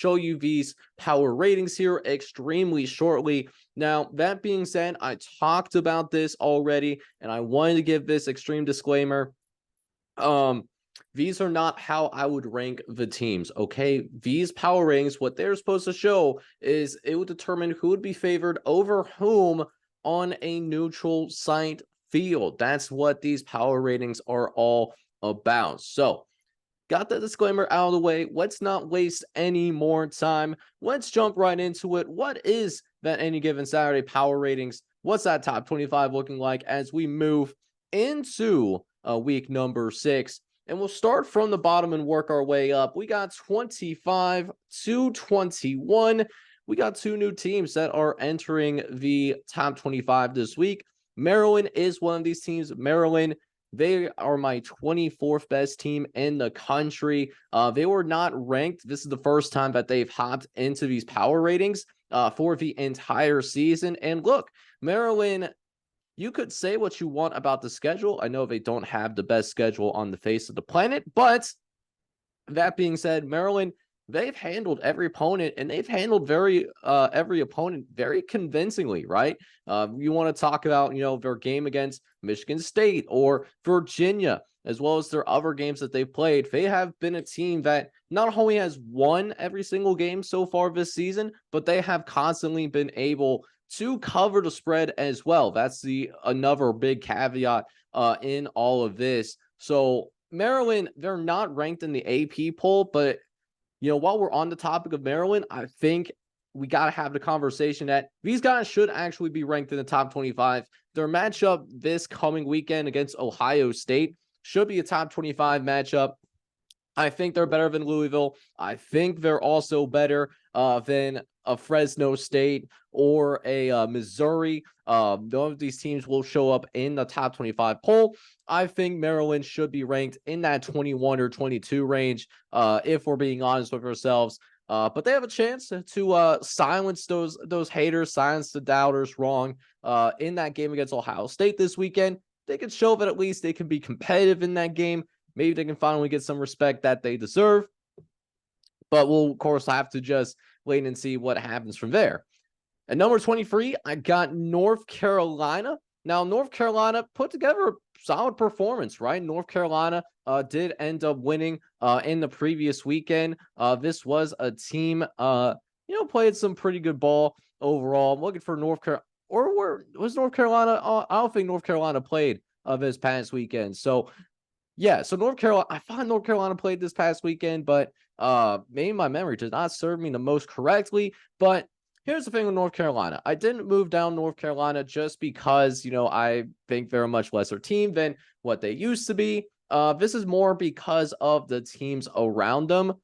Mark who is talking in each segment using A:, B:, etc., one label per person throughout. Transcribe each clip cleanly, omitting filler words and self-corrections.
A: show you these power ratings here extremely shortly. Now, that being said, I talked about this already, and I wanted to give this extreme disclaimer. These are not how I would rank the teams, okay? These power ratings, what they're supposed to show is it would determine who would be favored over whom on a neutral site field. That's what these power ratings are all about. So, got the disclaimer out of the way. Let's not waste any more time. Let's jump right into it. What is that Any Given Saturday power ratings? What's that top 25 looking like as we move into week number 6? And we'll start from the bottom and work our way up. We got 25 to 21. We got 2 new teams that are entering the top 25 this week. Maryland is one of these teams. Maryland, they are my 24th best team in the country. They were not ranked. This is the first time that they've hopped into these power ratings for the entire season. And look, Maryland, you could say what you want about the schedule. I know they don't have the best schedule on the face of the planet, but that being said, Maryland, they've handled every opponent, and they've handled every opponent very convincingly, right? You want to talk about, their game against Michigan State or Virginia, as well as their other games that they've played. They have been a team that not only has won every single game so far this season, but they have constantly been able to cover the spread as well. That's another big caveat in all of this. So Maryland, they're not ranked in the AP poll, but while we're on the topic of Maryland, I think we got to have the conversation that these guys should actually be ranked in the top 25. Their matchup this coming weekend against Ohio State should be a top 25 matchup. I think they're better than Louisville. I think they're also better than a Fresno State or a Missouri. None of these teams will show up in the top 25 poll. I think Maryland should be ranked in that 21 or 22 range, if we're being honest with ourselves. But they have a chance to silence those haters, silence the doubters wrong in that game against Ohio State this weekend. They could show that at least they can be competitive in that game. Maybe they can finally get some respect that they deserve. But we'll, of course, have to just wait and see what happens from there. At number 23, I got North Carolina. Now, North Carolina put together a solid performance, right? North Carolina did end up winning in the previous weekend. This was a team, played some pretty good ball overall. I'm looking for North Carolina. Or where was North Carolina? I don't think North Carolina played this past weekend. So, yeah, so North Carolina, I thought North Carolina played this past weekend, but maybe my memory does not serve me the most correctly. But here's the thing with North Carolina. I didn't move down North Carolina just because, I think they're a much lesser team than what they used to be. This is more because of the teams around them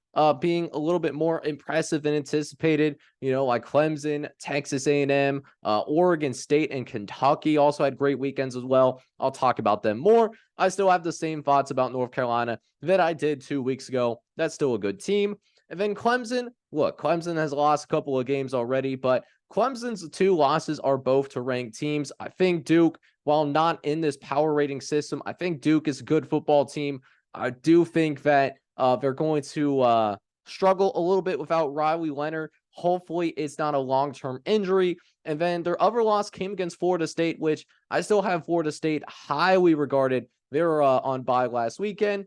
A: being a little bit more impressive than anticipated. Like Clemson, Texas A&M, Oregon State, and Kentucky also had great weekends as well. I'll talk about them more. I still have the same thoughts about North Carolina that I did 2 weeks ago. That's still a good team. And then Clemson, look, Clemson has lost a couple of games already, but Clemson's 2 losses are both to ranked teams. I think Duke, while not in this power rating system, I think Duke is a good football team. I do think that they're going to struggle a little bit without Riley Leonard. Hopefully, it's not a long-term injury. And then their other loss came against Florida State, which I still have Florida State highly regarded. They were on bye last weekend.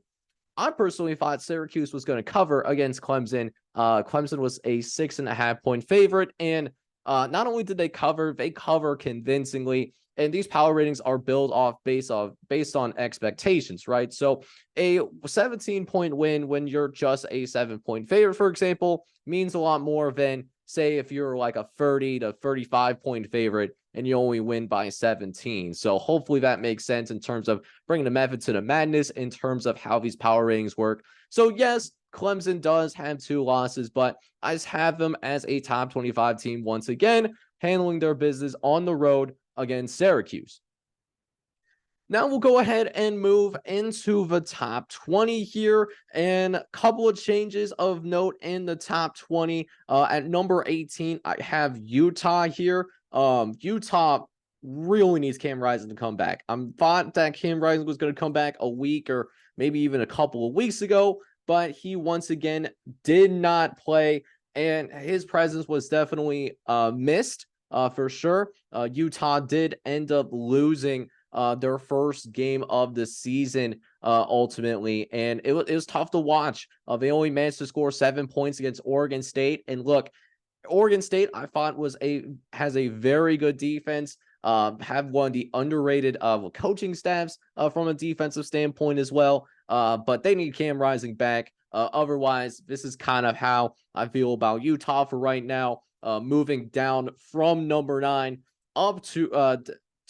A: I personally thought Syracuse was going to cover against Clemson. Clemson was a 6.5-point favorite, and not only did they cover convincingly. And these power ratings are built off based on expectations, right? So a 17-point win when you're just a 7-point favorite, for example, means a lot more than, say, if you're like a 30 to 35-point favorite and you only win by 17. So hopefully that makes sense in terms of bringing the method to the madness in terms of how these power ratings work. So yes, Clemson does have 2 losses, but I just have them as a top 25 team once again, handling their business on the road against Syracuse. Now we'll go ahead and move into the top 20 here, and a couple of changes of note in the top 20. At number 18, I have Utah here. Utah really needs Cam Rising to come back. I thought that Cam Rising was going to come back a week or maybe even a couple of weeks ago, but he once again did not play. and his presence was definitely missed for sure. Utah did end up losing their first game of the season ultimately, and it was tough to watch. They only managed to score 7 points against Oregon State, and look, Oregon State, I thought has a very good defense. Have one of the underrated coaching staffs from a defensive standpoint as well. But they need Cam Rising back. Otherwise, this is kind of how I feel about Utah for right now. Moving down from number 9 up to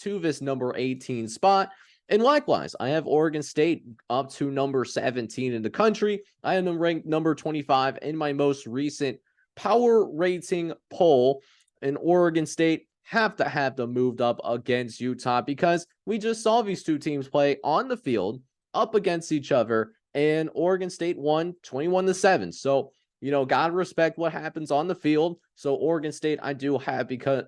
A: this number 18 spot. And likewise, I have Oregon State up to number 17 in the country. I have them ranked number 25 in my most recent power rating poll. In Oregon State have to have them moved up against Utah because we just saw these two teams play on the field up against each other, and Oregon State won 21-7. So, gotta respect what happens on the field. So Oregon State I do have because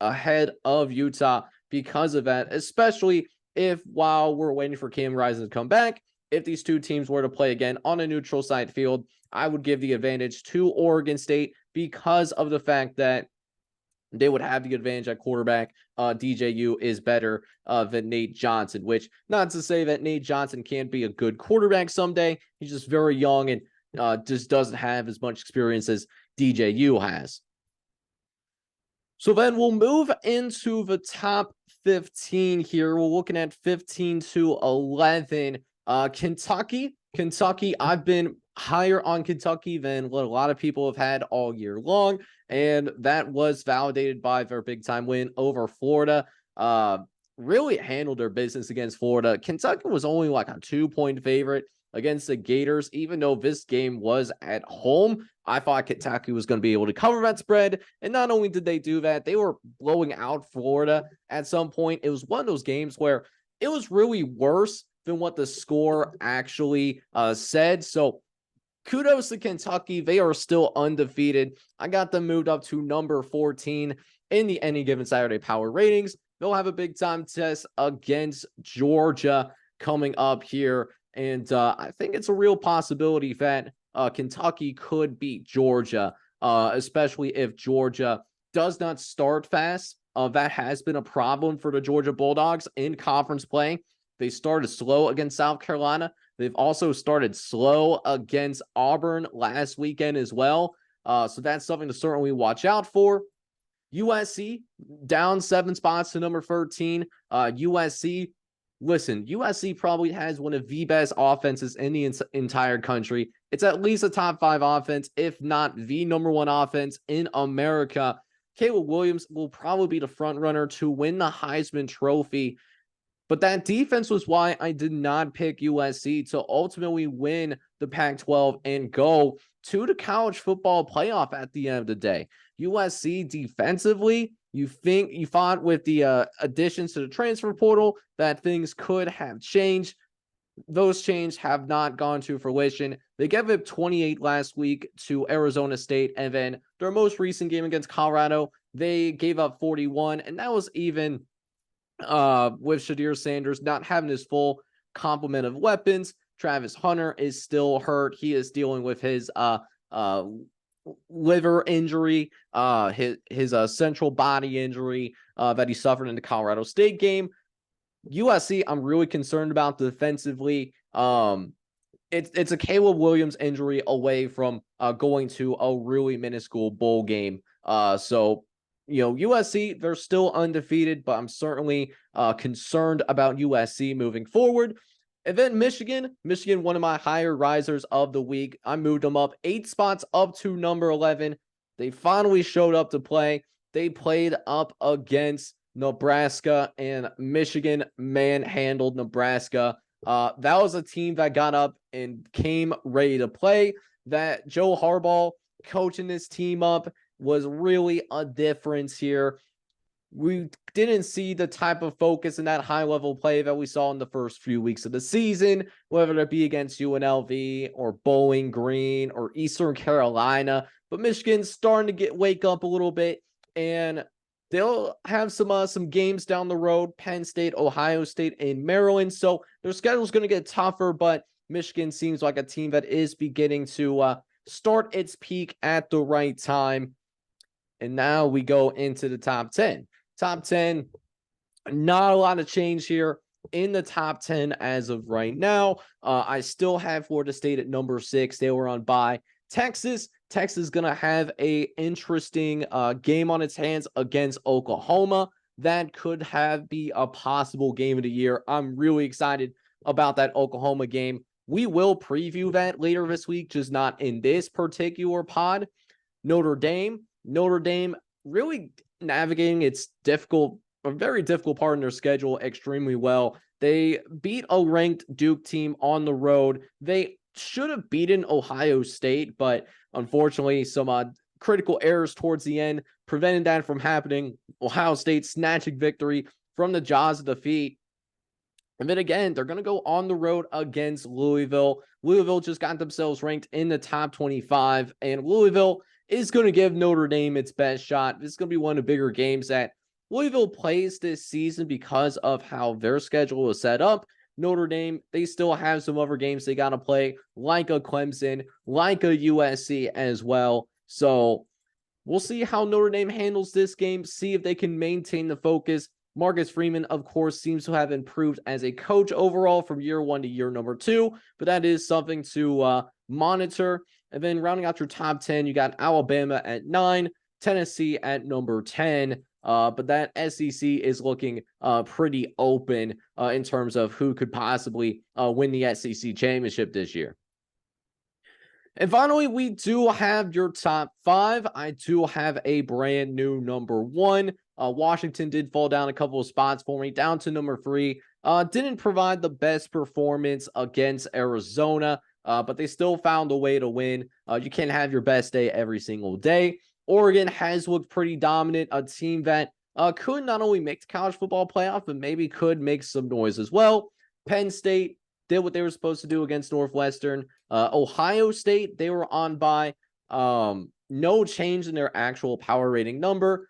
A: ahead of Utah because of that, especially if while we're waiting for Cam Rising to come back, if these two teams were to play again on a neutral site field, I would give the advantage to Oregon State because of the fact that they would have the advantage at quarterback. DJU is better than Nate Johnson, which not to say that Nate Johnson can't be a good quarterback someday. He's just very young and just doesn't have as much experience as DJU has. So then we'll move into the top 15 here. We're looking at 15 to 11. Kentucky, I've been higher on Kentucky than what a lot of people have had all year long, and that was validated by their big-time win over Florida. Really handled their business against Florida. Kentucky was only like a 2-point favorite against the Gators, even though this game was at home. I thought Kentucky was going to be able to cover that spread, and not only did they do that, they were blowing out Florida at some point. It was one of those games where it was really worse than what the score actually said. So kudos to Kentucky. They are still undefeated. I got them moved up to number 14 in the Any Given Saturday power ratings. They'll have a big time test against Georgia coming up here. And I think it's a real possibility that Kentucky could beat Georgia, especially if Georgia does not start fast. That has been a problem for the Georgia Bulldogs in conference play. They started slow against South Carolina. They've also started slow against Auburn last weekend as well. So that's something to certainly watch out for. USC down 7 spots to number 13. USC probably has one of the best offenses in the entire country. It's at least a top 5 offense, if not the number 1 offense in America. Caleb Williams will probably be the front runner to win the Heisman Trophy. But that defense was why I did not pick USC to ultimately win the Pac-12 and go to the college football playoff at the end of the day. USC defensively, you thought with the additions to the transfer portal that things could have changed. Those changes have not gone to fruition. They gave up 28 last week to Arizona State, and then their most recent game against Colorado, they gave up 41, and that was even with Shedeur Sanders not having his full complement of weapons. Travis Hunter is still hurt. He is dealing with his liver injury, his central body injury that he suffered in the Colorado State game. USC, I'm really concerned about defensively. It's a Caleb Williams injury away from going to a really minuscule bowl game. So USC, they're still undefeated, but I'm certainly concerned about USC moving forward. And then Michigan, one of my higher risers of the week. I moved them up 8 spots up to number 11. They finally showed up to play. They played up against Nebraska, and Michigan manhandled Nebraska. That was a team that got up and came ready to play. That Joe Harbaugh coaching this team up was really a difference here. We didn't see the type of focus in that high-level play that we saw in the first few weeks of the season, whether it be against UNLV or Bowling Green or Eastern Carolina. But Michigan's starting to wake up a little bit, and they'll have some games down the road, Penn State, Ohio State, and Maryland. So their schedule's going to get tougher, but Michigan seems like a team that is beginning to start its peak at the right time. And now we go into the top 10. Top 10, not a lot of change here in the top 10 as of right now. I still have Florida State at number 6. They were on bye. Texas is going to have a interesting game on its hands against Oklahoma. That could be a possible game of the year. I'm really excited about that Oklahoma game. We will preview that later this week, just not in this particular pod. Notre Dame really navigating its a very difficult part in their schedule extremely well. They beat a ranked Duke team on the road. They should have beaten Ohio State, but unfortunately, some critical errors towards the end prevented that from happening. Ohio State snatching victory from the jaws of defeat. And then again, they're going to go on the road against Louisville. Louisville just got themselves ranked in the top 25, and Louisville is going to give Notre Dame its best shot. This is going to be one of the bigger games that Louisville plays this season because of how their schedule is set up. Notre Dame, they still have some other games they got to play, like a Clemson, like a USC as well. So we'll see how Notre Dame handles this game, see if they can maintain the focus. Marcus Freeman, of course, seems to have improved as a coach overall from year 1 to year number 2, but that is something to monitor. And then rounding out your top 10, you got Alabama at 9, Tennessee at number 10. But that SEC is looking pretty open in terms of who could possibly win the SEC championship this year. And finally, we do have your top 5. I do have a brand new number 1. Washington did fall down a couple of spots for me, down to number 3. Didn't provide the best performance against Arizona, but they still found a way to win. You can't have your best day every single day. Oregon has looked pretty dominant, a team that could not only make the college football playoff, but maybe could make some noise as well. Penn State did what they were supposed to do against Northwestern. Ohio State, they were on bye. No change in their actual power rating number.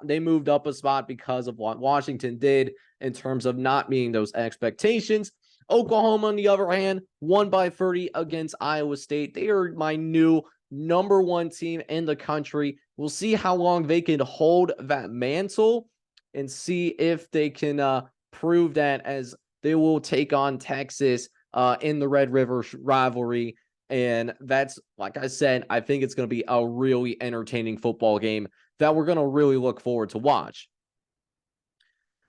A: They moved up a spot because of what Washington did in terms of not meeting those expectations. Oklahoma, on the other hand, won by 30 against Iowa State. They are my new number 1 team in the country. We'll see how long they can hold that mantle and see if they can prove that, as they will take on Texas in the Red River rivalry. And that's, like I said, I think it's going to be a really entertaining football game that we're going to really look forward to watch.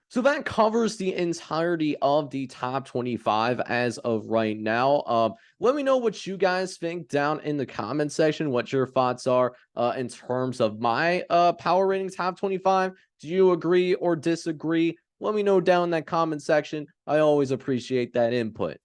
A: So that covers the entirety of the top 25 as of right now. Let me know what you guys think down in the comment section, what your thoughts are in terms of my power rating top 25. Do you agree or disagree? Let me know down in that comment section. I always appreciate that input.